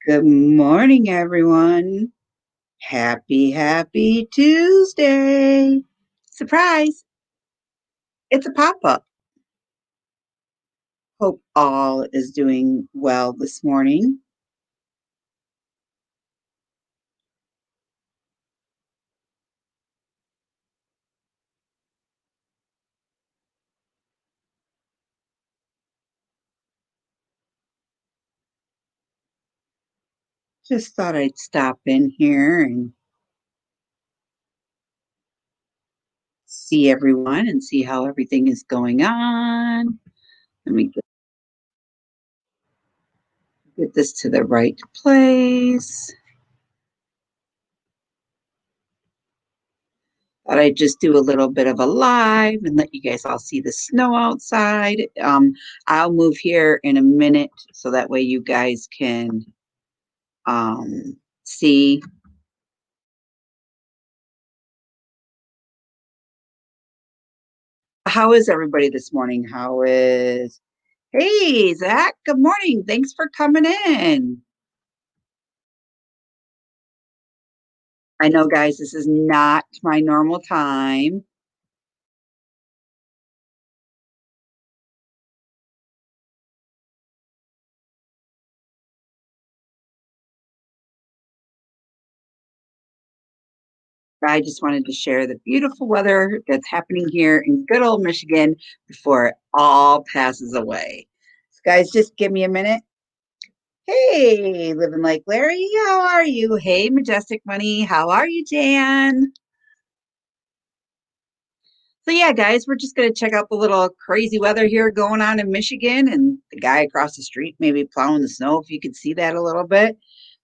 Good morning, everyone. Happy Tuesday. Surprise, it's a pop up. Hope all is doing well this morning. Just thought I'd stop in here and see everyone and see how everything is going on. Let me get this to the right place. Thought I'd just do a little bit of a live and let you guys all see the snow outside. I'll move here in a minute so that way you guys can see. How is everybody this morning? Hey, Zach, good morning. Thanks for coming in. I know, guys, this is not my normal time. I just wanted to share the beautiful weather that's happening here in good old Michigan before it all passes away. So guys, just give me a minute. Hey, living like Larry, how are you? Hey, Majestic Money, how are you, Jan? So yeah, guys, we're just gonna check out the little crazy weather here going on in Michigan, and the guy across the street maybe plowing the snow, if you could see that a little bit.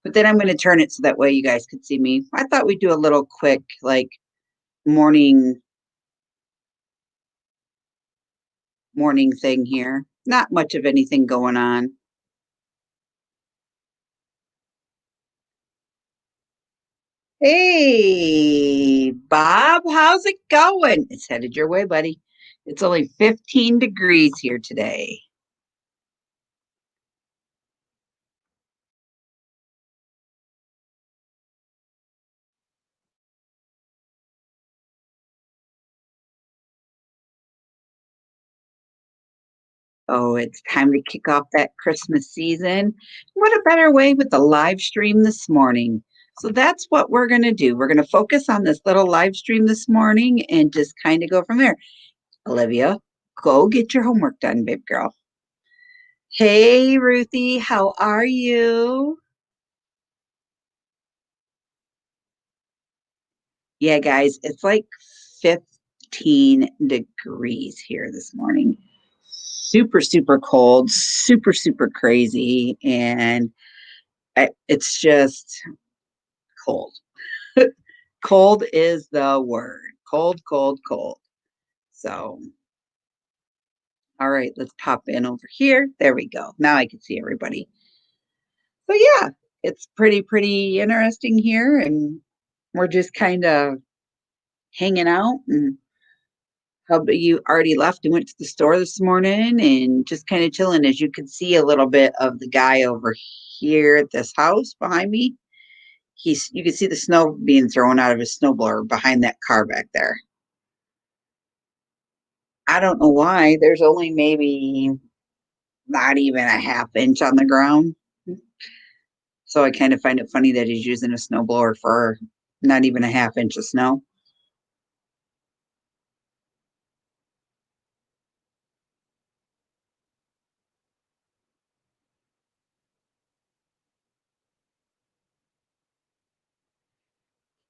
But then I'm gonna turn it so that way you guys could see me. I thought we'd do a little quick like morning morning thing here. Not much of anything going on. Hey, Bob, how's it going? It's headed your way, buddy. It's only 15 degrees here today. Oh, it's time to kick off that Christmas season. What a better way with the live stream this morning. So that's what we're going to do. We're going to focus on this little live stream this morning and just kind of go from there. Olivia, go get your homework done, babe girl. Hey, Ruthie, how are you? Yeah, guys, it's like 15 degrees here this morning. Super cold, super crazy. And it's just cold. Cold is the word. Cold. So, all right, let's pop in over here. There we go. Now I can see everybody. So, yeah, it's pretty interesting here. And we're just kind of hanging out. And how about you already left and went to the store this morning and just kind of chilling? As you can see a little bit of the guy over here at this house behind me. You can see the snow being thrown out of his snowblower behind that car back there. I don't know why. There's only maybe not even a half inch on the ground. So I kind of find it funny that he's using a snowblower for not even a half inch of snow.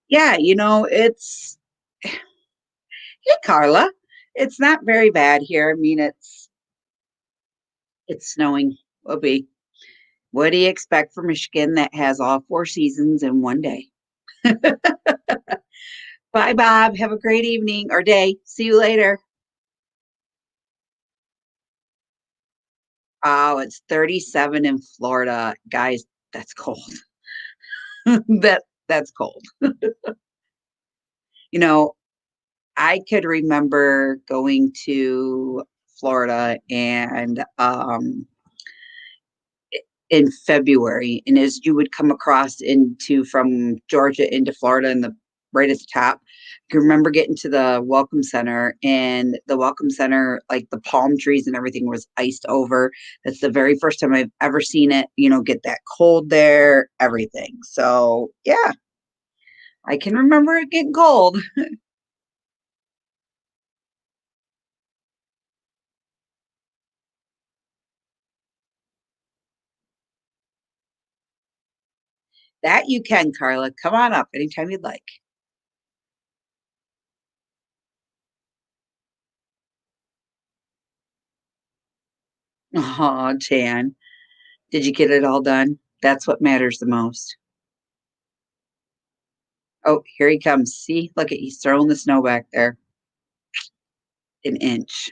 Yeah, hey Carla, it's not very bad here. I mean, it's snowing. Will be. What do you expect from Michigan that has all four seasons in one day? Bye, Bob. Have a great evening or day. See you later. Oh, it's 37 in Florida. Guys, that's cold. That's cold. You know, I could remember going to Florida and in February, and as you would come across into from Georgia into Florida and the right at the top, I can remember getting to the Welcome Center, and the Welcome Center, like the palm trees and everything was iced over. That's the very first time I've ever seen it, get that cold there, everything. So, yeah, I can remember it getting cold. That you can, Carla. Come on up anytime you'd like. Oh, Jan, did you get it all done? That's what matters the most. Oh, here he comes. See, look at he's throwing the snow back there. An inch.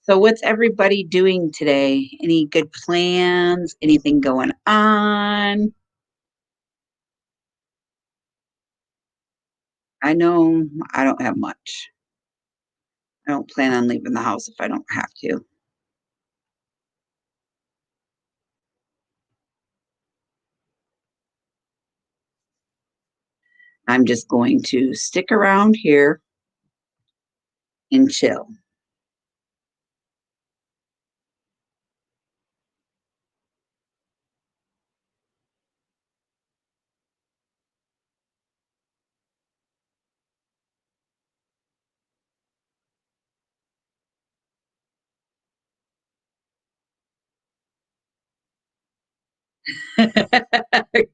So what's everybody doing today? Any good plans? Anything going on? I know I don't have much. I don't plan on leaving the house if I don't have to. I'm just going to stick around here and chill.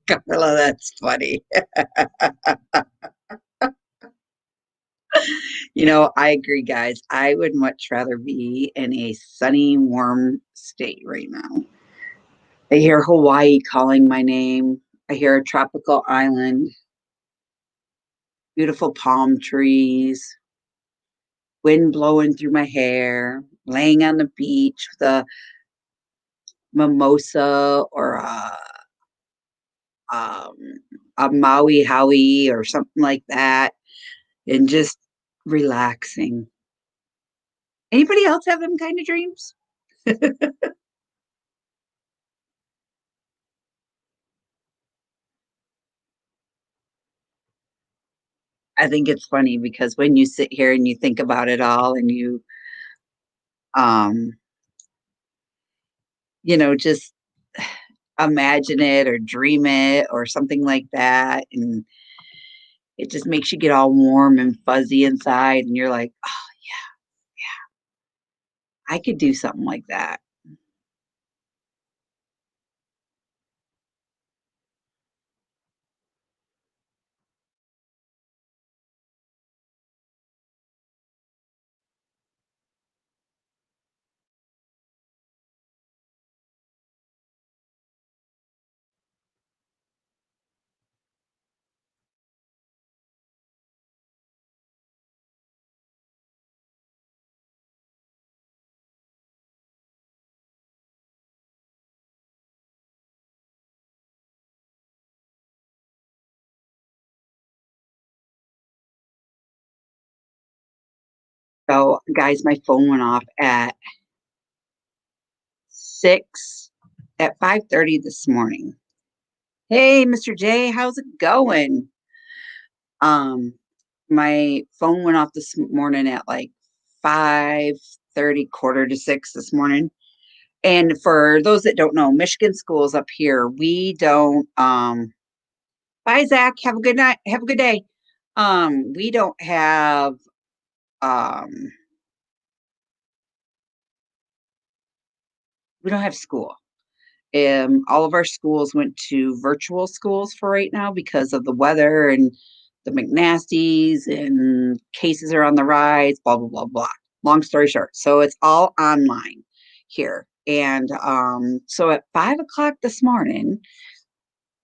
Carla, that's funny. I agree, guys. I would much rather be in a sunny, warm state right now. I hear Hawaii calling my name. I hear a tropical island, beautiful palm trees, wind blowing through my hair, laying on the beach with mimosa or um, a Maui Howie or something like that, and just relaxing. Anybody else have them kind of dreams? I think it's funny because when you sit here and you think about it all and you um just imagine it or dream it or something like that, and it just makes you get all warm and fuzzy inside, and you're like, oh, I could do something like that. So, guys, my phone went off at 6 at 5:30 this morning. Hey, Mr. J, how's it going? Um, my phone went off this morning at like 5:30, quarter to 6 this morning. And for those that don't know, Michigan schools up here, we don't bye Zach, have a good night, have a good day. We don't have um we don't have school. All of our schools went to virtual schools for right now because of the weather and the McNasties and cases are on the rise, blah, blah, blah, blah. Long story short. So it's all online here. And so at 5 o'clock this morning,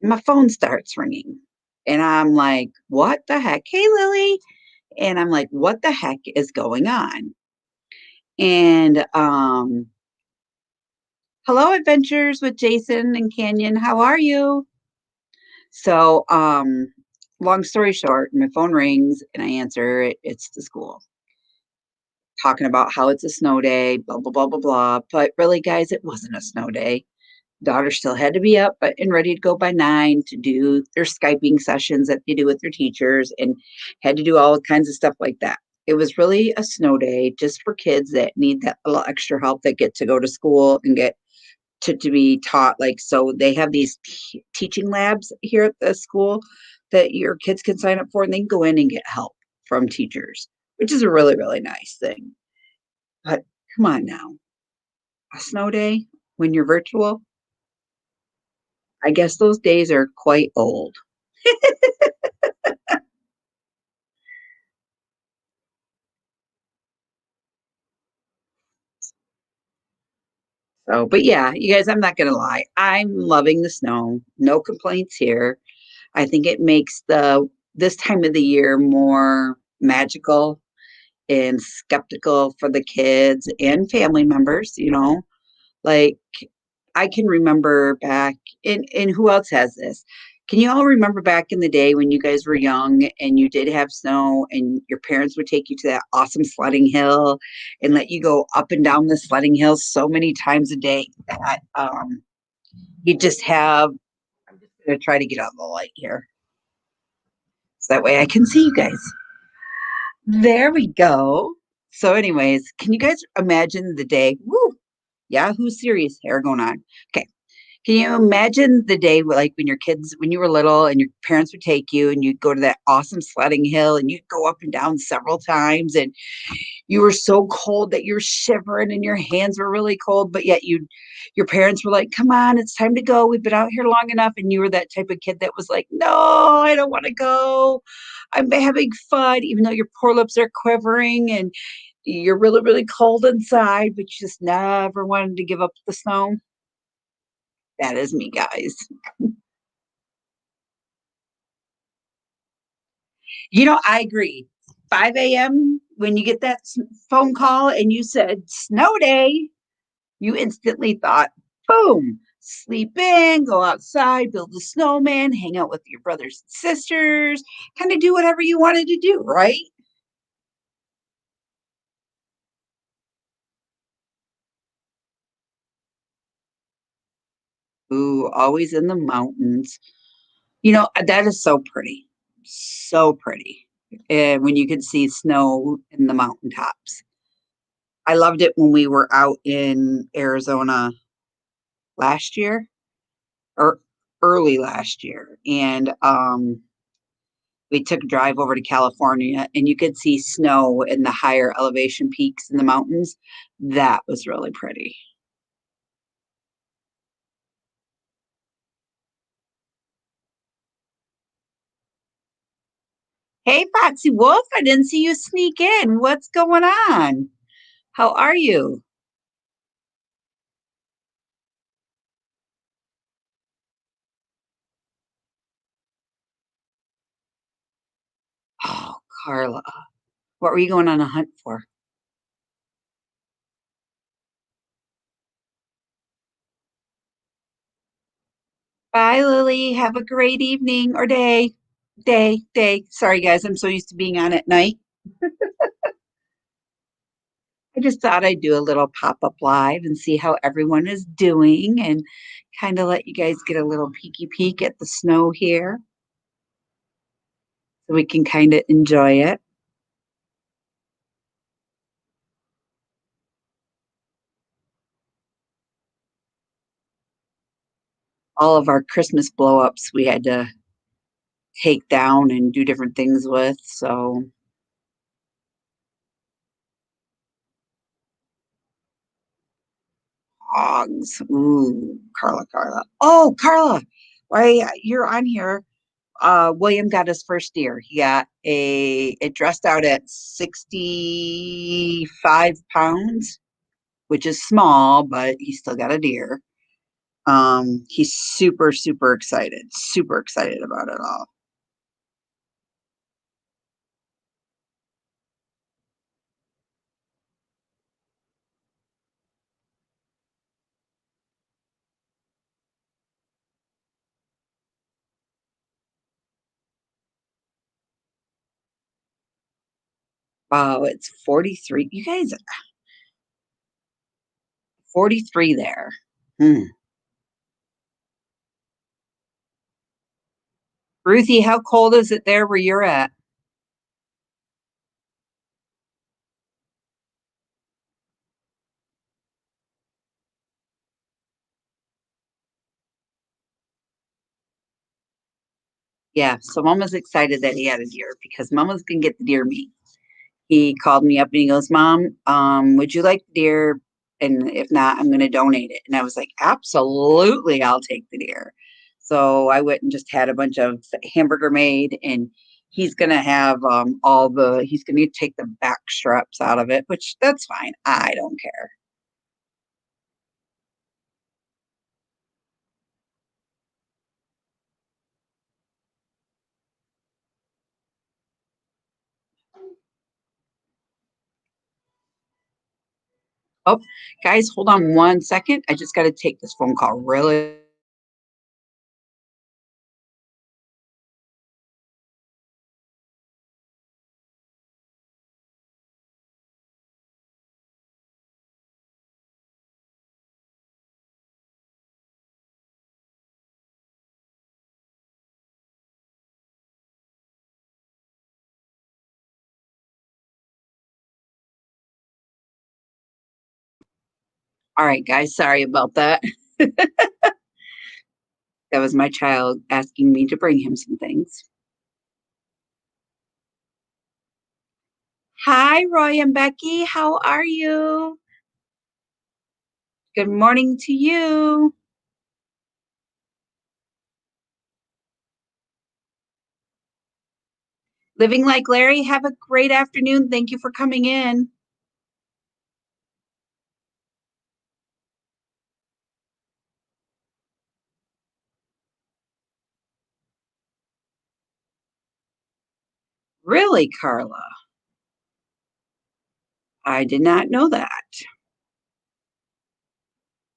my phone starts ringing. And I'm like, what the heck? Hey, Lily. And I'm like, what the heck is going on? And hello, Adventures with Jason and Canyon. How are you? So, long story short, my phone rings and I answer it. It's the school talking about how it's a snow day, blah, blah, blah, blah, blah. But really, guys, it wasn't a snow day. Daughter still had to be up and ready to go by 9 to do their Skyping sessions that they do with their teachers and had to do all kinds of stuff like that. It was really a snow day just for kids that need that little extra help that get to go to school and get to be taught. Like, so they have these teaching labs here at the school that your kids can sign up for and they can go in and get help from teachers, which is a really, really nice thing. But come on now, a snow day when you're virtual, I guess those days are quite old. So, but yeah, you guys, I'm not going to lie. I'm loving the snow. No complaints here. I think it makes the this time of the year more magical and skeptical for the kids and family members, like I can remember back and who else has this? Can you all remember back in the day when you guys were young and you did have snow and your parents would take you to that awesome sledding hill and let you go up and down the sledding hill so many times a day that you just have I'm just gonna try to get out the light here. So that way I can see you guys. There we go. So, anyways, can you guys imagine the day? Woo! Yahoo serious hair going on. Okay. Can you imagine the day like when you were little and your parents would take you and you'd go to that awesome sledding hill and you'd go up and down several times and you were so cold that you're shivering and your hands were really cold, but yet your parents were like, come on, it's time to go. We've been out here long enough. And you were that type of kid that was like, no, I don't want to go. I'm having fun, even though your poor lips are quivering and you're really, really cold inside, but you just never wanted to give up the snow. That is me, guys. I agree. 5 a.m. when you get that phone call and you said snow day, you instantly thought, boom, sleep in, go outside, build a snowman, hang out with your brothers and sisters, kind of do whatever you wanted to do, right? Ooh, always in the mountains. That is so pretty. So pretty. And when you can see snow in the mountaintops. I loved it when we were out in Arizona last year or early last year. And we took a drive over to California and you could see snow in the higher elevation peaks in the mountains. That was really pretty. Hey, Foxy Wolf, I didn't see you sneak in. What's going on? How are you? Oh, Carla, what were you going on a hunt for? Bye, Lily. Have a great evening or day. Day. Sorry, guys. I'm so used to being on at night. I just thought I'd do a little pop up live and see how everyone is doing and kind of let you guys get a little peeky peek at the snow here so we can kind of enjoy it. All of our Christmas blow ups we had to take down and do different things with. So, hogs. Ooh, Carla. Oh, Carla, why you're on here? William got his first deer. He got it dressed out at 65 pounds, which is small, but he still got a deer. He's super excited about it all. Wow, it's 43. You guys, 43 there. Hmm. Ruthie, how cold is it there where you're at? Yeah, so Mama's excited that he had a deer because Mama's gonna get the deer meat. He called me up and he goes, Mom, would you like the deer? And if not, I'm gonna donate it. And I was like, absolutely, I'll take the deer. So I went and just had a bunch of hamburger made, and he's gonna have he's gonna take the back straps out of it, which that's fine. I don't care. Oh, guys, hold on 1 second. I just gotta take this phone call really. All right, guys, sorry about that. That was my child asking me to bring him some things. Hi, Roy and Becky. How are you? Good morning to you. Living like Larry, have a great afternoon. Thank you for coming in. Really, Carla? I did not know that.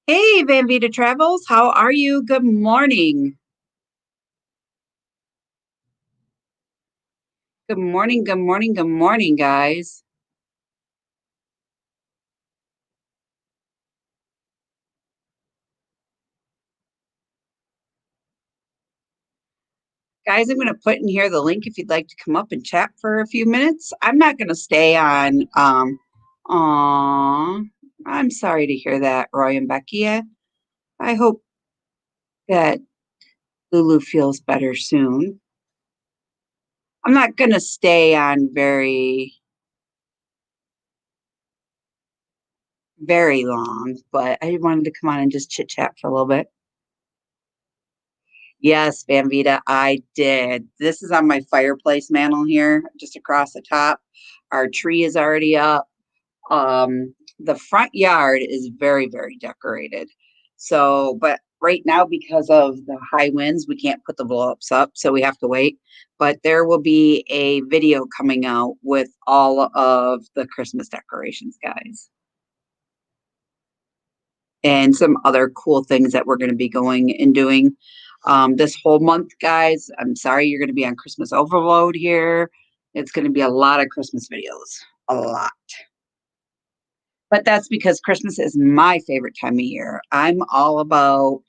Hey, Van Vita Travels, how are you? Good morning. Good morning, good morning, good morning, guys. Guys, I'm going to put in here the link if you'd like to come up and chat for a few minutes. I'm not going to stay on. Aw, I'm sorry to hear that, Roy and Becky. I hope that Lulu feels better soon. I'm not going to stay on very long, but I wanted to come on and just chit chat for a little bit. Yes, Van Vita, I did. This is on my fireplace mantle here, just across the top. Our tree is already up. The front yard is very, very decorated. So, but right now, because of the high winds, we can't put the blow ups up, so we have to wait. But there will be a video coming out with all of the Christmas decorations, guys, and some other cool things that we're going to be going and doing this whole month, guys. I'm sorry you're going to be on Christmas overload here. It's going to be a lot of Christmas videos, a lot. But that's because Christmas is my favorite time of year. I'm all about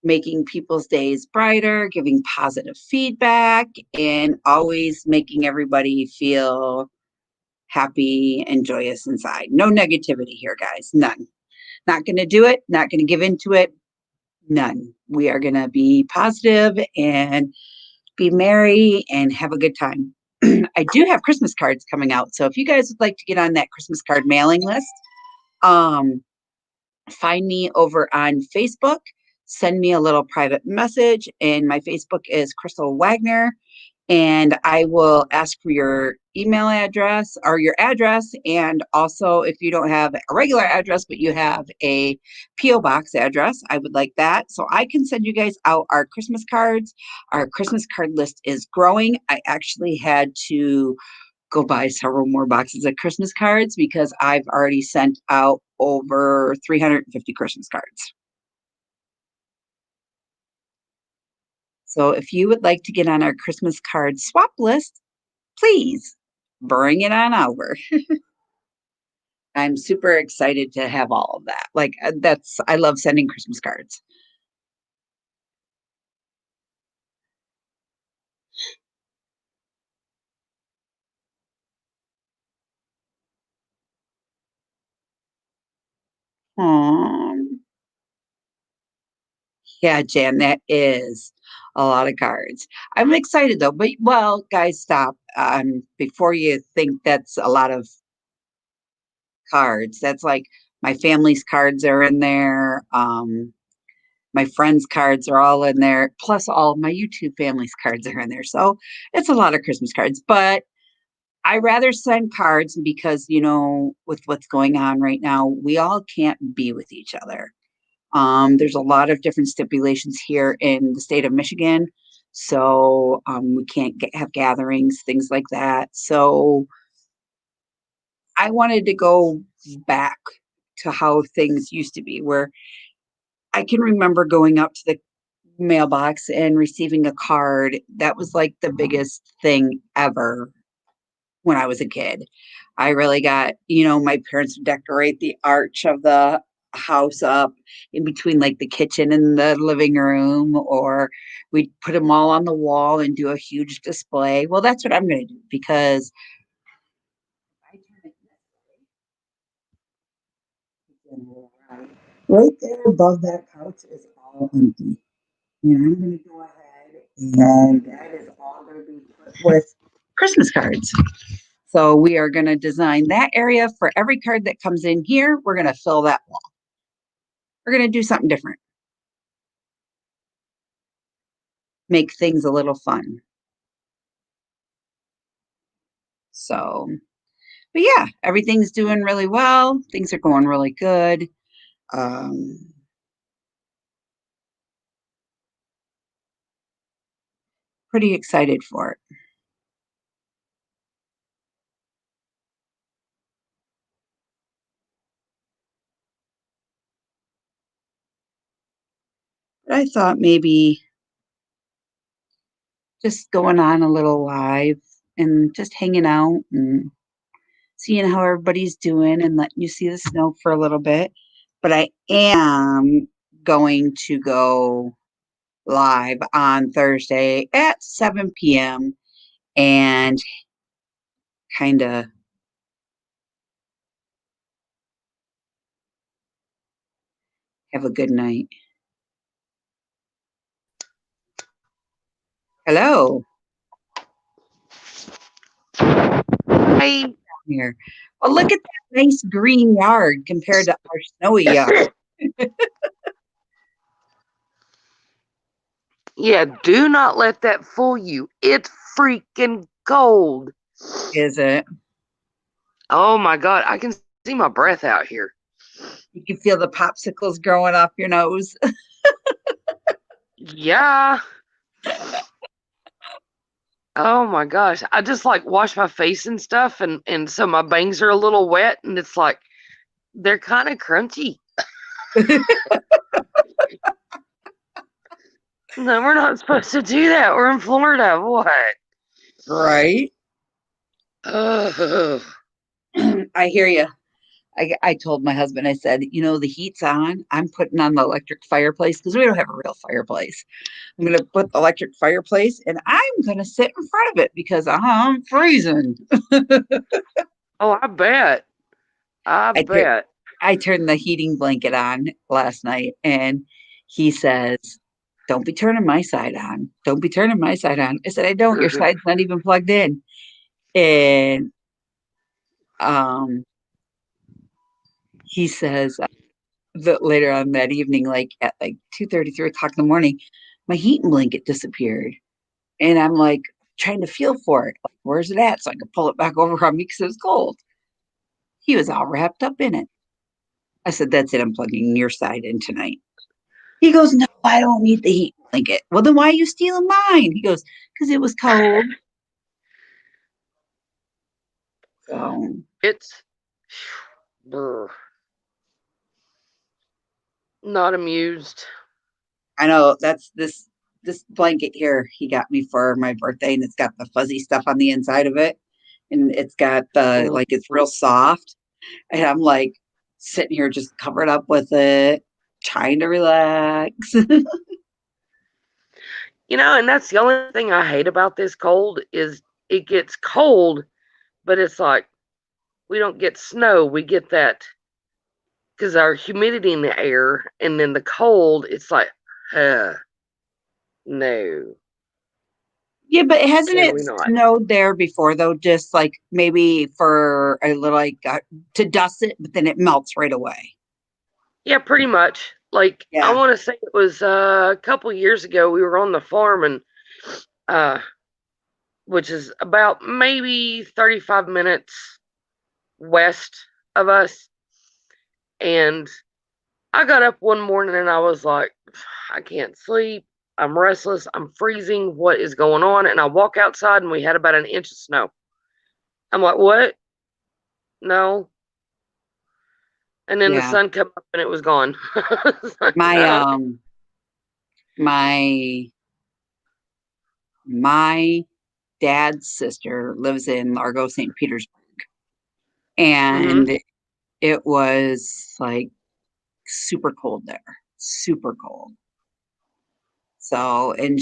making people's days brighter, giving positive feedback, and always making everybody feel happy and joyous inside. No negativity here, guys. None. Not going to do it. Not going to give into it. None. We are going to be positive and be merry and have a good time. I do have Christmas cards coming out. So if you guys would like to get on that Christmas card mailing list, um, find me over on Facebook. Send me a little private message, and my Facebook is Crystal Wagner. And I will ask for your email address or your address. And also, if you don't have a regular address, but you have a P.O. Box address, I would like that. So I can send you guys out our Christmas cards. Our Christmas card list is growing. I actually had to go buy several more boxes of Christmas cards because I've already sent out over 350 Christmas cards. So if you would like to get on our Christmas card swap list, please bring it on over. I'm super excited to have all of that. Like I love sending Christmas cards. Um, yeah, Jan, that is a lot of cards. I'm excited though, but well, guys, stop. Before you think that's a lot of cards, that's like my family's cards are in there. My friends' cards are all in there, plus all of my YouTube family's cards are in there. So it's a lot of Christmas cards, but I rather send cards because, with what's going on right now, we all can't be with each other. There's a lot of different stipulations here in the state of Michigan. So we can't have gatherings, things like that. So I wanted to go back to how things used to be, where I can remember going up to the mailbox and receiving a card. That was like the biggest thing ever when I was a kid. I really got, my parents would decorate the arch of the house up in between like the kitchen and the living room, or we'd put them all on the wall and do a huge display. Well, that's what I'm going to do because I turn it right there above that couch is all empty. And I'm going to go ahead and that is all going to be put with Christmas cards. So we are going to design that area for every card that comes in here. We're going to fill that wall. We're going to do something different. Make things a little fun. So, but yeah, everything's doing really well. Things are going really good. Um, Pretty excited for it. But I thought maybe just going on a little live and just hanging out and seeing how everybody's doing and letting you see the snow for a little bit. But I am going to go live on Thursday at 7 p.m. and kind of have a good night. Hello. Hi. Here. Well, look at that nice green yard compared to our snowy yard, Yeah, do not let that fool you. It's freaking cold. is it? Oh my god, I can see my breath out here. You can feel the popsicles growing off your nose. Yeah. Oh my gosh. I just like wash my face and stuff and so my bangs are a little wet and it's like they're kind of crunchy. No, we're not supposed to do that. We're in Florida. What? Right? Ugh. I hear you. I told my husband, I said, the heat's on. I'm putting on the electric fireplace because we don't have a real fireplace. I'm going to put the electric fireplace and I'm going to sit in front of it because I'm freezing. Oh, I bet. I I, tur- bet. I turned the heating blanket on last night and he says, don't be turning my side on. Don't be turning my side on. I said, I don't. Your side's not even plugged in. And um, he says that later on that evening, like at like 2:30, 3 o'clock in the morning, my heating blanket disappeared. And I'm like trying to feel for it. Like, where's it at? So I could pull it back over on me because it was cold. He was all wrapped up in it. I said, that's it. I'm plugging your side in tonight. He goes, no, I don't need the heat blanket. Well, then why are you stealing mine? He goes, because it was cold. So It's brr, not amused. I know that's this blanket here he got me for my birthday, and it's got the fuzzy stuff on the inside of it. and it's got the Mm. like it's real soft. And I'm like sitting here just covered up with it, trying to relax. And that's the only thing I hate about this cold is it gets cold, but it's like we don't get snow. We get that because our humidity in the air, and then the cold, it's like, no, Yeah, but hasn't can it we not? snowed there before though? Just like maybe for a little like to dust it, but then it melts right away. Yeah, pretty much. Like I Yeah. want to say it was a couple years ago. We were on the farm, and uh, which is about maybe 35 minutes west of us, and I got up one morning and I was like, I can't sleep. I'm restless. I'm freezing. What is going on? And I walk outside and we had about an inch of snow. I'm like, what? No. And then the Yeah. sun came up and it was gone. It's like, My okay. my my dad's sister lives in Largo, St. Petersburg, Hmm. and it was like super cold there. Super cold. So, and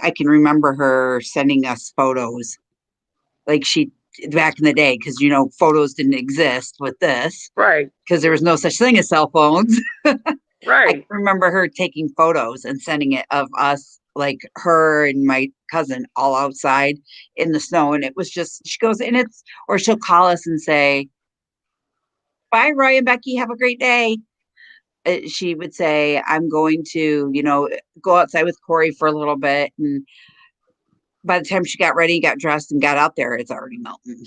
I can remember her sending us photos like she back in the day, because photos didn't exist with this Right. because there was no such thing as cell phones. I can Right. remember her taking photos and sending it of us, like her and my cousin, all outside in the snow. And it was just, she goes, and it's, or she'll call us and say, bye, Roy and Becky, have a great day. She would say, I'm going to, go outside with Corey for a little bit. And by the time she got ready, got dressed, and got out there, it's already melting.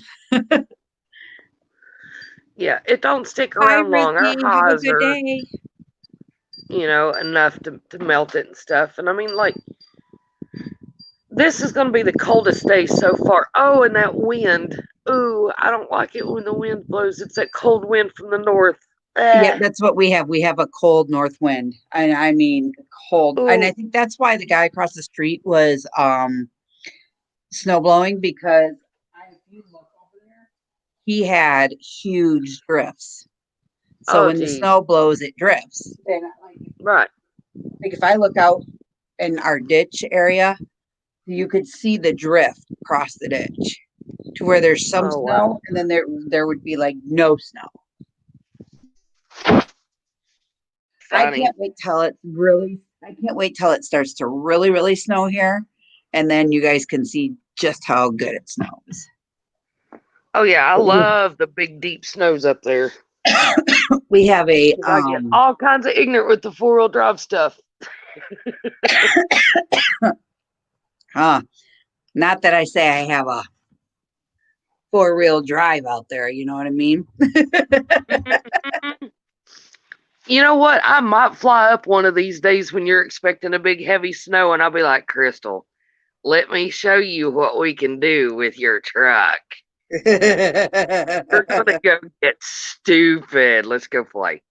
Yeah. It don't stick Bye, around long. Our Ricky. Have a highs good are, day. enough to melt it and stuff. And I mean, like, this is going to be the coldest day so far. Oh, and that wind. Ooh, I don't like it when the wind blows. It's that cold wind from the north. Yeah, Eh. that's what we have. We have a cold north wind. And I mean cold. And I Ooh. think that's why the guy across the street was snow blowing, because if you look over there, he had huge drifts. So Oh, when the geez. snow blows, it drifts. And Right. like if I look out in our ditch area, you could see the drift across the ditch to where there's some Oh, wow. snow, and then there would be like no snow. I Funny. can't wait till it really. I can't wait till it starts to really, really snow here, and then you guys can see just how good it snows. Oh, yeah. I love the big, deep snows up there. We have a 'Cause I get all kinds of ignorant with the four-wheel drive stuff. huh, not that I say I have a four-wheel drive out there, you know what I mean? You know what? I might fly up one of these days when you're expecting a big, heavy snow, and I'll be like, Crystal, let me show you what we can do with your truck. We're gonna go get stupid. Let's go play.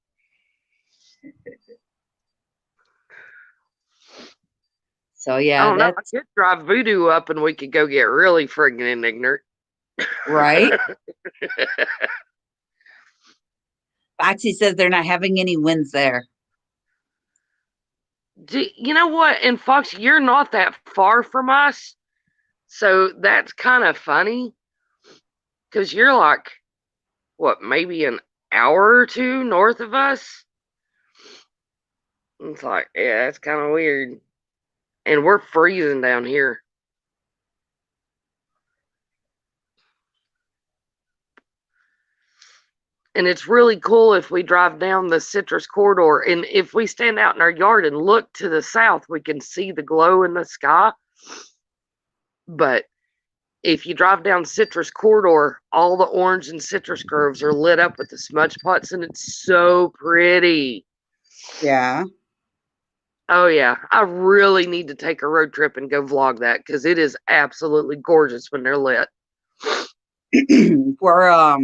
So I yeah, don't know. I that's could drive Voodoo up and we could go get really friggin' ignorant. right. Foxy says they're not having any wins there. You know what? And Fox, you're not that far from us. So that's kind of funny because you're like, what, maybe an hour or two north of us? It's like, yeah, that's kind of weird. And we're freezing down here. And it's really cool if we drive down the citrus corridor. And if we stand out in our yard and look to the south, we can see the glow in the sky. But if you drive down Citrus Corridor, all the orange and citrus groves are lit up with the smudge pots, and it's so pretty. Yeah. Oh, yeah. I really need to take a road trip and go vlog that because it is absolutely gorgeous when they're lit. We're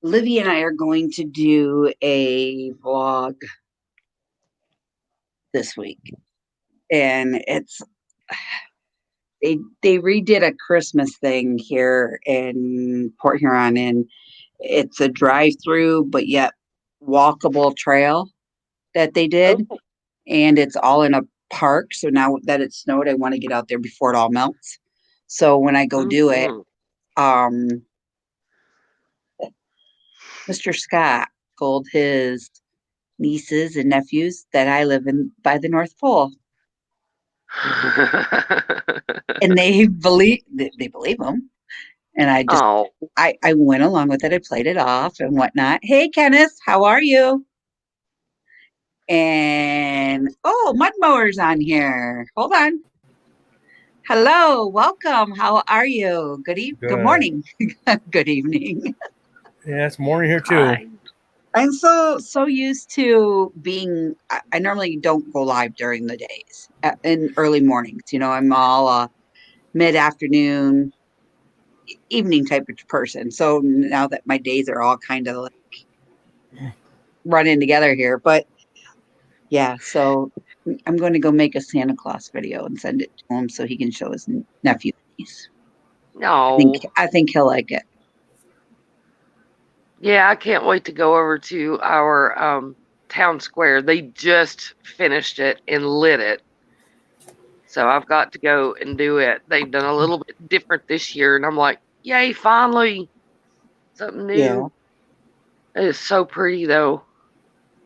Livy and I are going to do a vlog this week, and they redid a Christmas thing here in Port Huron, and it's a drive-through, but yet walkable trail that they did, Oh. and it's all in a park. So now that it snowed, I want to get out there before it all melts. So when I go do it, Mhm. um, Mr. Scott told his nieces and nephews that I live in by the North Pole, and they believe him. And Oh. I went along with it. I played it off and whatnot. Hey, Kenneth, how are you? And oh, Mudmower's on here. Hold on. Hello, welcome. How are you? Good Good. morning. Good evening. Yeah, it's morning here too. Hi. I'm so used to being. I normally don't go live during the days in early mornings. I'm all mid afternoon, evening type of person. So now that my days are all kind of like running together here, but yeah, so I'm going to go make a Santa Claus video and send it to him so he can show his nephew and niece. No. I think he'll like it. Yeah, I can't wait to go over to our town square. They just finished it and lit it. So I've got to go and do it. They've done a little bit different this year, and I'm like, yay, finally something Yeah. new. It is so pretty though.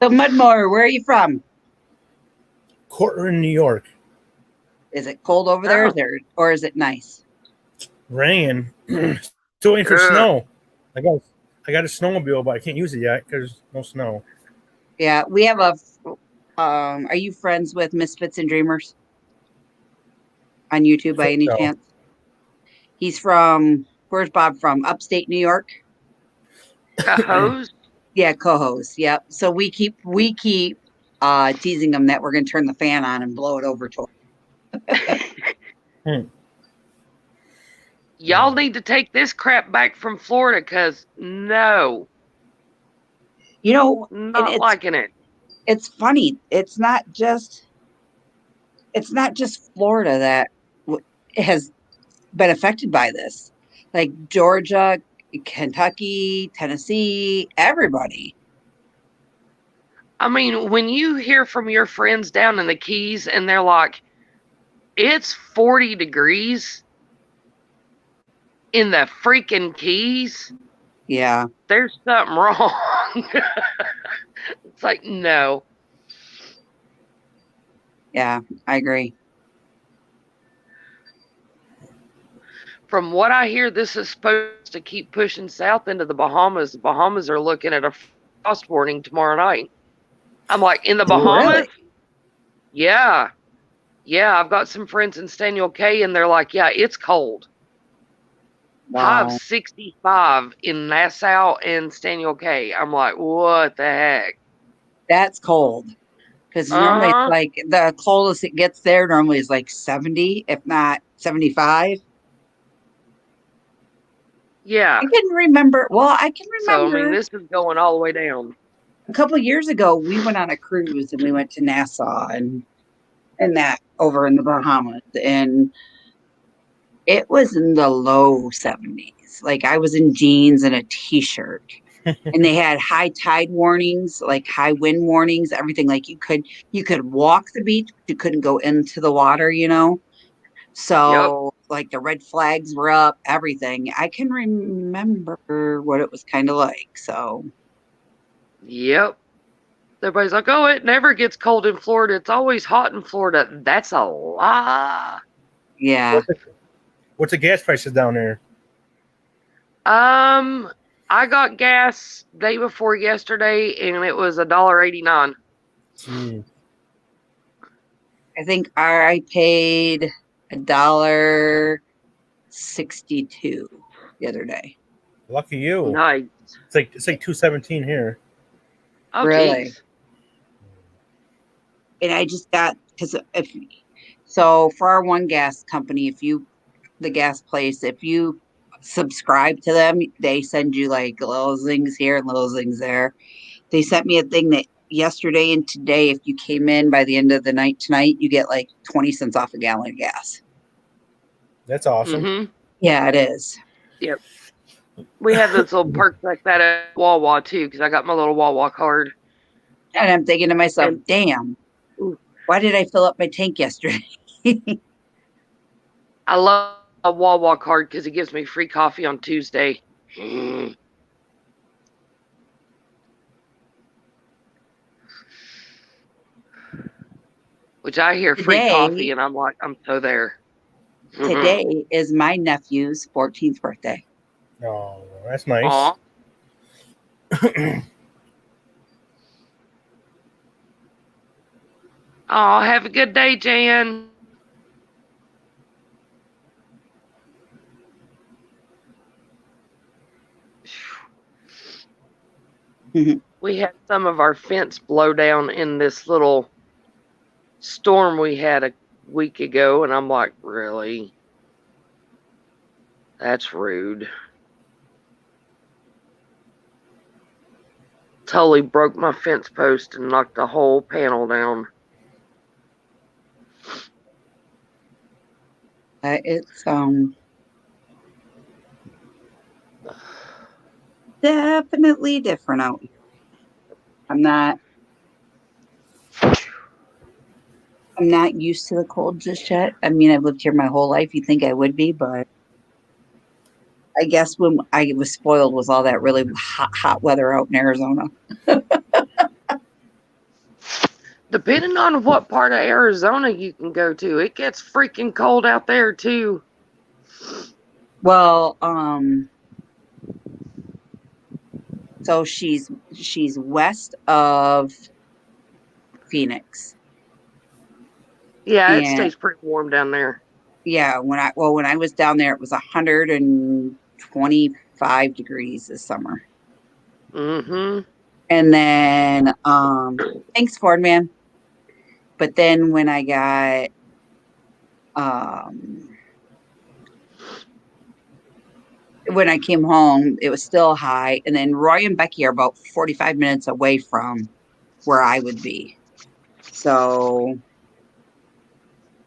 So Mudmore, where are you from? Cortland, New York. Is it cold over there? Oh. Or is it nice? Rain. Still waiting for Ugh. snow. I got a snowmobile, but I can't use it yet because no snow. Yeah, we have a. Are you friends with Misfits and Dreamers on YouTube I by think any so. chance? He's from. Where's Bob from? Upstate New York. A hose? Yeah, co-host. Yep. So we keep teasing him that we're going to turn the fan on and blow it over to him. Hmm. Y'all need to take this crap back from Florida because no, And not liking it. it's funny. It's not just Florida that has been affected by this. Like Georgia, Kentucky, Tennessee, everybody. I mean, when you hear from your friends down in the Keys and they're like, it's 40 degrees in the freaking Keys, Yeah, there's something wrong. It's like, no. yeah, I agree. From what I hear, this is supposed to keep pushing south into the Bahamas. The Bahamas are looking at a frost warning tomorrow night. I'm like, in the Bahamas? Really? Yeah. Yeah, I've got some friends in Staniel Cay, and they're like, yeah, it's cold. High of Wow, 65 in Nassau and Staniel Cay. I'm like, what the heck? that's cold. Because Uh normally it's huh. like the coldest it gets there normally is like 70, if not 75. Yeah. I can remember. Well, I can So, I mean, remember this is going all the way down. a couple of years ago we went on a cruise and we went to Nassau and that over in the Bahamas, and it was in the low 70s. Like I was in jeans and a t-shirt. And they had high tide warnings, like high wind warnings, everything. Like you could walk the beach, but you couldn't go into the water. Yep. So like the red flags were up, everything. I can remember what it was kind of like. So Yep. Everybody's like, oh, it never gets cold in Florida. It's always hot in Florida. That's a lie. yeah. What's the gas prices down there? Um, I got gas day before yesterday, and it was $1.89. Gee, I think I paid $1.62 the other day. lucky you. Nice. It's like 217 here. Oh, Really. geez. And I just got because if so for our one gas company, the gas place, if you subscribe to them, they send you like little things here and little things there. They sent me a thing that yesterday and today, if you came in by the end of the night tonight, you get like 20 cents off a gallon of gas. That's awesome. Mm-hmm. Yeah, it is. Yep. We have those little perks like that at Wawa too, because I got my little Wawa card. And I'm thinking to myself, And damn, ooh, why did I fill up my tank yesterday? I love a Wawa card because it gives me free coffee on Tuesday. Which I hear free coffee Today, and I'm like, I'm so there. today is my nephew's 14th birthday. Oh, that's nice. Aw. Oh, have a good day, Jan. We had some of our fence blow down in this little storm we had a week ago, and I'm like, really? That's rude. Totally broke my fence post and knocked the whole panel down. It's definitely different out here. I'm not used to the cold just yet. I mean, I've lived here my whole life. You'd think I would be, but I guess when I was spoiled with all that really hot weather out in Arizona. Depending on what part of Arizona you can go to, it gets freaking cold out there too. Well, so she's west of Phoenix. Yeah, it And stays pretty warm down there. yeah, when I was down there, it was 125 degrees this summer. Mm-hmm. And then, thanks, Ford man. But then when I got, when I came home, it was still high. And then Roy and Becky are about 45 minutes away from where I would be. So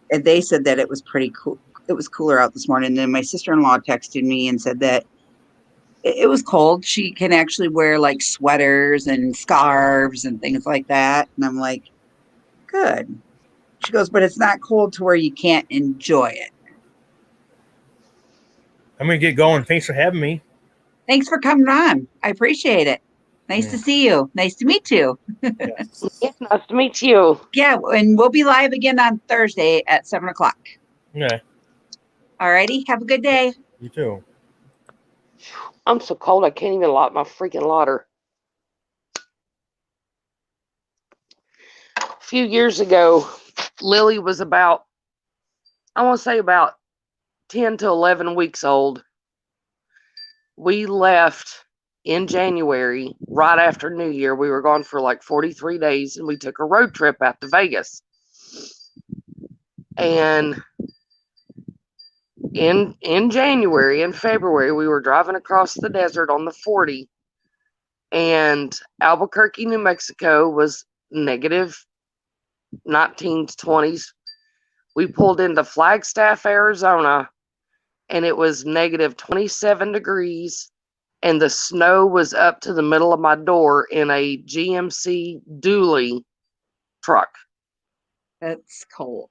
and they said that it was pretty cool. It was cooler out this morning. And then my sister-in-law texted me and said that it was cold. She can actually wear like sweaters and scarves and things like that. And I'm like, good. She goes, but it's not cold to where you can't enjoy it. I'm gonna get going. Thanks for having me. Thanks for coming on. I appreciate it. Nice to see you. Nice to meet you. Yes. Yeah, nice to meet you. Yeah, and we'll be live again on Thursday at 7:00. Yeah. All righty. Have a good day. You too. I'm so cold I can't even light my freaking lighter. A few years ago, Lily was about, I want to say about 10 to 11 weeks old. We left in January, right after New Year. We were gone for like 43 days and we took a road trip out to Vegas. And in January and February, we were driving across the desert on the 40, and Albuquerque, New Mexico was negative 19s, 20s. We pulled into Flagstaff, Arizona, and it was negative 27 degrees, and the snow was up to the middle of my door in a GMC dually truck. That's cold.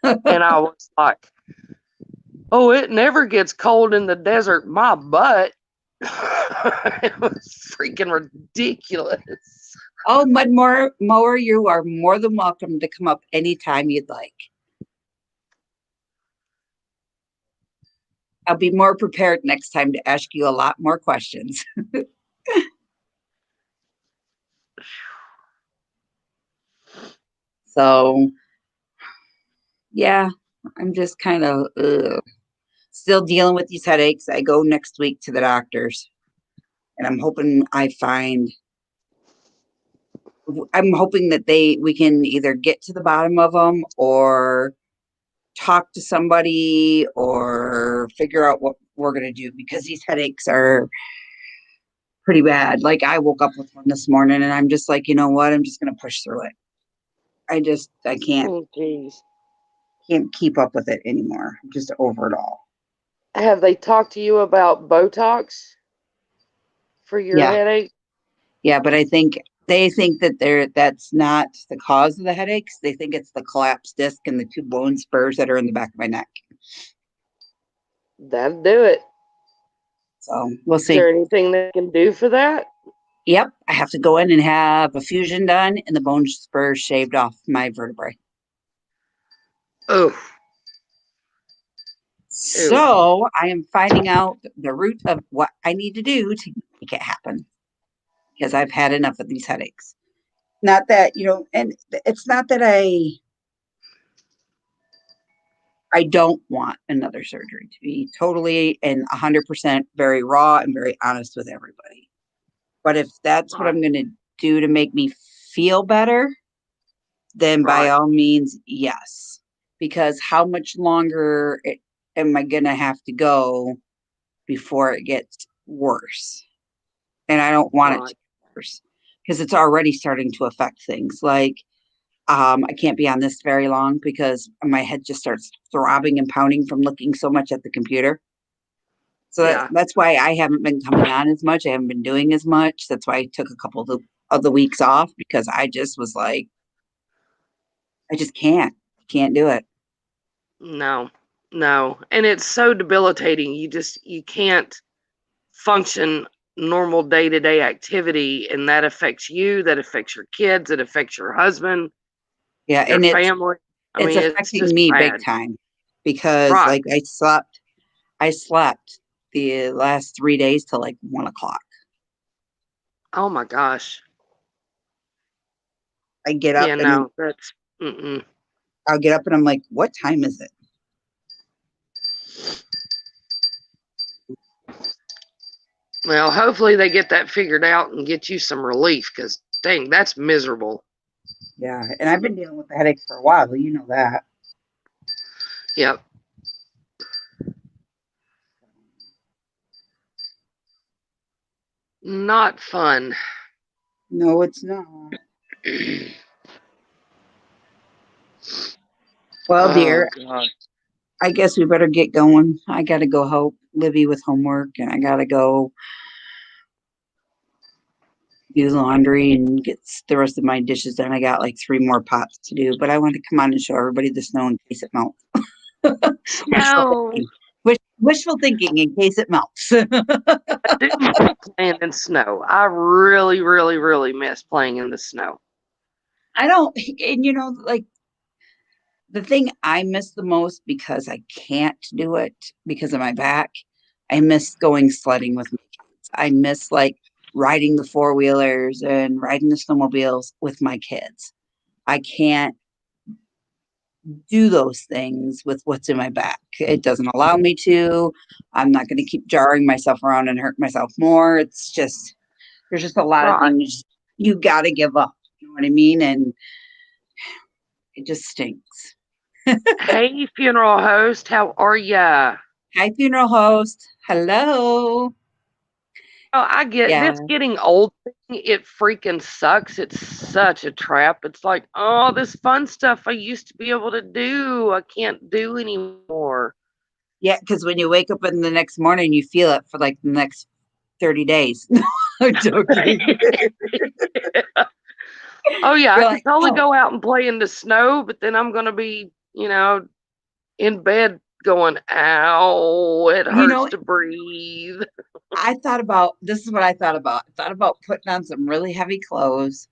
And I was like, oh, it never gets cold in the desert. My butt. It was freaking ridiculous. Oh, Mud Mower, you are more than welcome to come up anytime you'd like. I'll be more prepared next time to ask you a lot more questions. So, yeah, I'm just kind of still dealing with these headaches. I go next week to the doctor's, and I'm hoping that we can either get to the bottom of them or talk to somebody or figure out what we're going to do, because these headaches are pretty bad. Like I woke up with one this morning and I'm just like, you know what? I'm just going to push through it. I can't. Oh, jeez. can't keep up with it anymore. I'm just over it all. Have they talked to you about Botox for your Yeah. headache? Yeah, but I think they think that that's not the cause of the headaches. They think it's the collapsed disc and the two bone spurs that are in the back of my neck. That'll do it. So we'll Is see. there anything they can do for that? Yep, I have to go in and have a fusion done and the bone spurs shaved off my vertebrae. Oh, So I am finding out the root of what I need to do to make it happen because I've had enough of these headaches. Not that, and it's not that I don't want another surgery, to be totally and 100% very raw and very honest with everybody. But if that's what I'm going to do to make me feel better, then by all means, yes. Because how much longer am I going to have to go before it gets worse? And I don't want it to get worse because it's already starting to affect things. Like, I can't be on this very long because my head just starts throbbing and pounding from looking so much at the computer. So that's why I haven't been coming on as much. I haven't been doing as much. That's why I took a couple of the weeks off because I just was like, I just can't do it. No. And it's so debilitating. You can't function normal day-to-day activity, and that affects you, that affects your kids, it affects your husband, Yeah, your and family. it's It's affecting just me bad. big time because like I slept the last 3 days till like 1 o'clock. Oh my gosh. I get up Yeah, and no, that's mm-mm. I'll get up and I'm like, what time is it? Well, hopefully they get that figured out and get you some relief, because dang, that's miserable. Yeah, and I've been dealing with the headaches for a while. You know that. Yep. Not fun. No, it's not. Well, dear, God. I guess we better get going. I got to go help Livy with homework, and I got to go do laundry and get the rest of my dishes done. I got like 3 more pots to do, but I want to come on and show everybody the snow in case it melts. No. Wishful thinking in case it melts. I do miss playing in snow. I really, really, really miss playing in the snow. I don't, and like the thing I miss the most because I can't do it because of my back, I miss going sledding with my kids. I miss like riding the 4-wheelers and riding the snowmobiles with my kids. I can't do those things with what's in my back. It doesn't allow me to. I'm not going to keep jarring myself around and hurt myself more. It's just, there's just a lot of things you got to give up. You know what I mean? And it just stinks. Hey, funeral host, how are ya? Hi, funeral host. Hello. Oh, I get Yeah. this getting old thing, it freaking sucks. It's such a trap. It's like, oh, this fun stuff I used to be able to do, I can't do anymore. Yeah, because when you wake up in the next morning, you feel it for like the next 30 days. I'm joking. Oh, yeah, You're I can like, totally oh, go out and play in the snow, but then I'm going to be, in bed going, ow, it hurts to breathe. I thought about this is what I thought about. I thought about putting on some really heavy clothes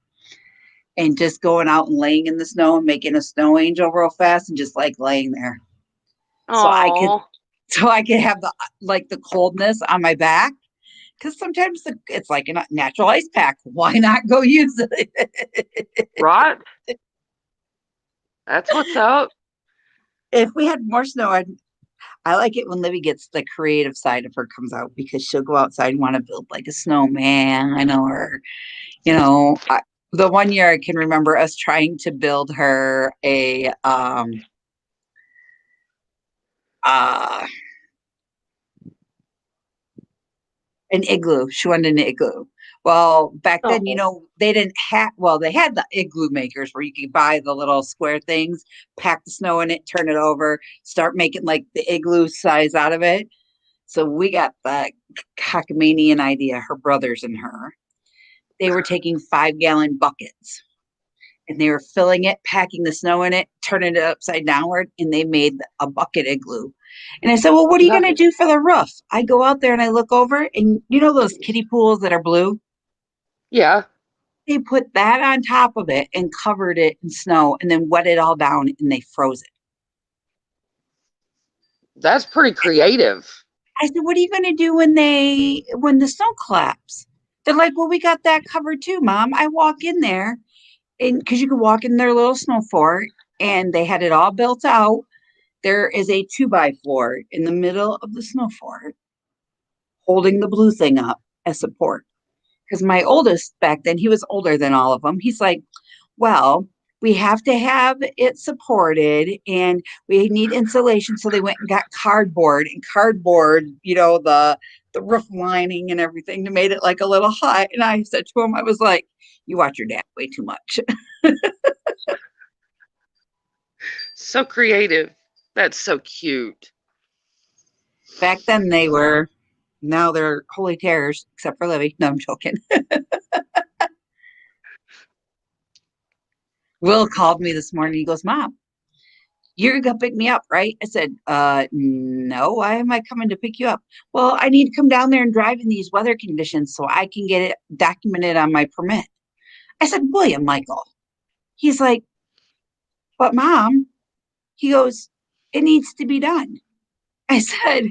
and just going out and laying in the snow and making a snow angel real fast and just like laying there. So Oh, I could have the coldness on my back. Because sometimes it's like a natural ice pack. Why not go use it? right? That's what's up. If we had more snow, I like it when Livy gets the creative side of her comes out because she'll go outside and want to build like a snowman. I know her, the one year I can remember us trying to build her an igloo. She wanted an igloo. Well, back then, Oh, they didn't have, well, they had the igloo makers where you could buy the little square things, pack the snow in it, turn it over, start making like the igloo size out of it. So we got the cockamanian idea, her brothers and her. They were taking 5-gallon buckets and they were filling it, packing the snow in it, turning it upside downward, and they made a bucket igloo. And I said, well, what are you that going to is, do for the roof? I go out there and I look over, and those kiddie pools that are blue? yeah, They put that on top of it and covered it in snow and then wet it all down and they froze it. that's pretty creative. I said, what are you going to do when the snow collapses? They're like, well, we got that covered too, Mom. I walk in there and because you could walk in their little snow fort and they had it all built out. There is a 2x4 in the middle of the snow fort holding the blue thing up as support. Because my oldest back then, he was older than all of them. He's like, well, we have to have it supported and we need insulation. So they went and got cardboard, the roof lining and everything to made it like a little hut. And I said to him, I was like, you watch your dad way too much. So creative. That's so cute. Back then now they're holy terrors, except for Libby. No, I'm joking. Will called me this morning. He goes, Mom, you're gonna pick me up, right? I said, no, why am I coming to pick you up? Well, I need to come down there and drive in these weather conditions so I can get it documented on my permit. I said, William Michael. He's like, but Mom, he goes, it needs to be done. I said,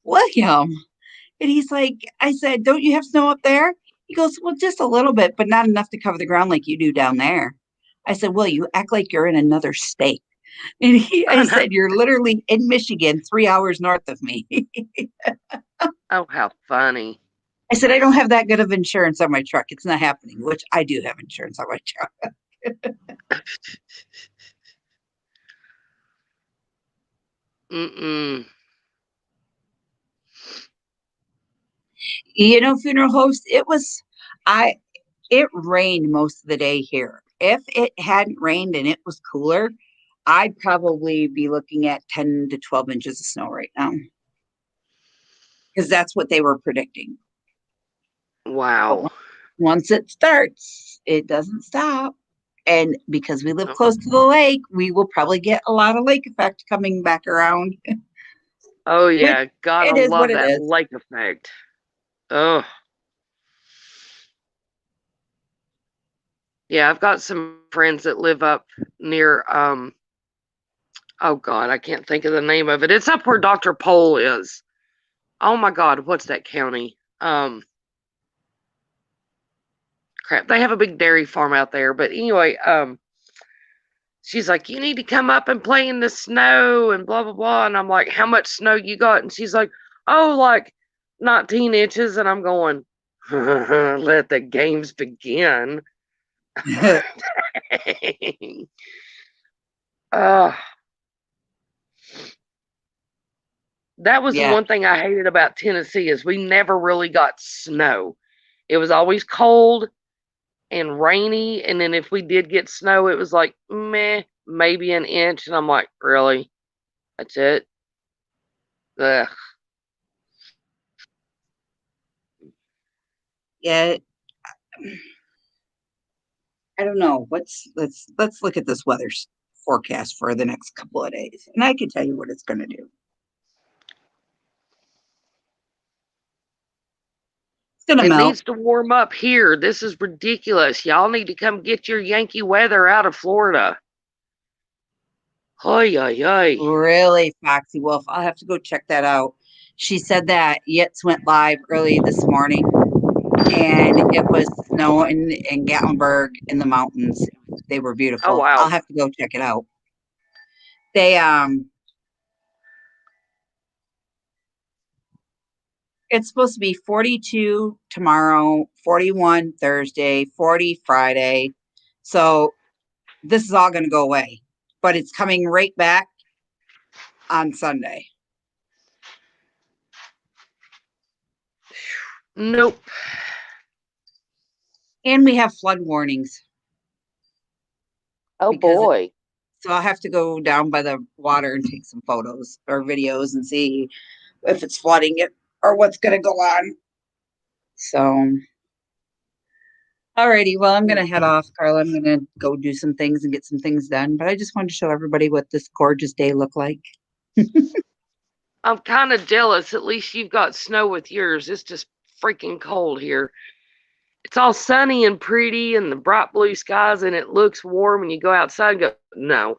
William. And he's like, I said, don't you have snow up there? He goes, well, just a little bit, but not enough to cover the ground like you do down there. I said, well, you act like you're in another state. And I said, you're literally in Michigan, 3 hours north of me. Oh, how funny. I said, I don't have that good of insurance on my truck. It's not happening, which I do have insurance on my truck. Mm-mm. Funeral host, I, it rained most of the day here. If it hadn't rained and it was cooler, I'd probably be looking at 10 to 12 inches of snow right now because that's what they were predicting. Wow. But once it starts, it doesn't stop. And because we live Oh, close to the lake, we will probably get a lot of lake effect coming back around, oh which yeah. Gotta it is what love it that is. lake effect. Oh, yeah. I've got some friends that live up near, oh God, I can't think of the name of it. It's up where Dr. Pole is. Oh my God, what's that county? Crap. They have a big dairy farm out there. But anyway, she's like, you need to come up and play in the snow and blah blah blah. And I'm like, how much snow you got? And she's like, oh, like 19 inches. And I'm going, let the games begin. uh, that was the Yeah. one thing I hated about Tennessee is we never really got snow. It was always cold and rainy. And then if we did get snow, it was like meh, maybe an inch. And I'm like, really? That's it? Ugh. Yeah. I don't know. Let's look at this weather forecast for the next couple of days. And I can tell you what it's gonna do. It's gonna It melt. needs to warm up here. This is ridiculous. Y'all need to come get your Yankee weather out of Florida. Hoy, hoy, hoy. Really, Foxy Wolf. I'll have to go check that out. She said that Yitz went live early this morning and it was snowing in Gatlinburg in the mountains. They were Oh, beautiful. I'll wow. have to go check it out. They it's supposed to be 42 tomorrow, 41 Thursday, 40 Friday. So this is all going to go away, but it's coming right back on Sunday. Nope. And we have flood warnings. Oh Because boy. So I'll have to go down by the water and take some photos or videos and see if it's flooding it or what's going to go on. So, alrighty. Well, I'm going to head off, Carla. I'm going to go do some things and get some things done. But I just wanted to show everybody what this gorgeous day looked like. I'm kind of jealous. At least you've got snow with yours. It's just freaking cold here. It's all sunny and pretty and the bright blue skies and it looks warm and you go outside and go, no.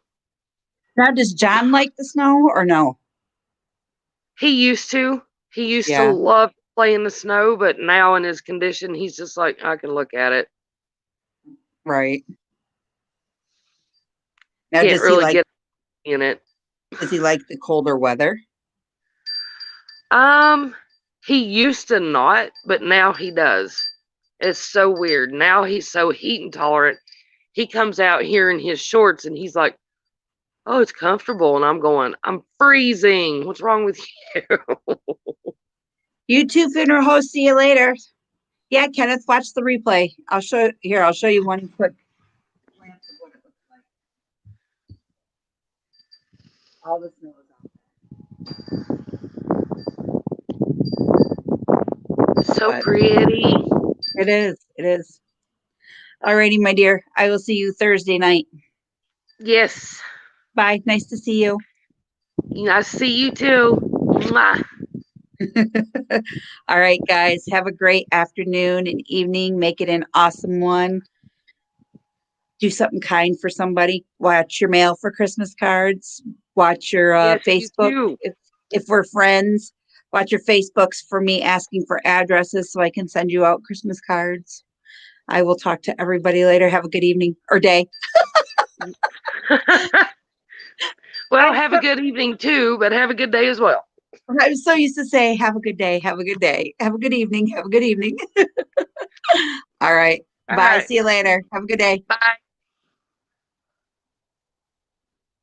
Now, does John like the snow or no? He used to. He used to Yeah. love to play in the snow, but now in his condition, he's just like, I can look at it. Right. Now, Can't does he really like get in it. the colder weather? He used to not, but now he does. It's so weird. Now he's so heat intolerant. He comes out here in his shorts and he's like, oh, it's comfortable. And I'm going, I'm freezing. What's wrong with you? You too, funeral host. See you later. Yeah, Kenneth, watch the replay. I'll show you one quick glance of what it looks like. All the snow is out. So But pretty. it is. It is. Alrighty, my dear. I will see you Thursday night. Yes. Bye. Nice to see you. I see you too. Mwah. All right, guys. Have a great afternoon and evening. Make it an awesome one. Do something kind for somebody. Watch your mail for Christmas cards. Watch your Yes, you Facebook. too. If we're friends, watch your Facebooks for me asking for addresses so I can send you out Christmas cards. I will talk to everybody later. Have a good evening or day. Well, have a good evening too, but have a good day as well. I'm so used to say, have a good day, have a good day, have a good evening, have a good evening. All right. All Bye. right. See you later. Have a good day. Bye.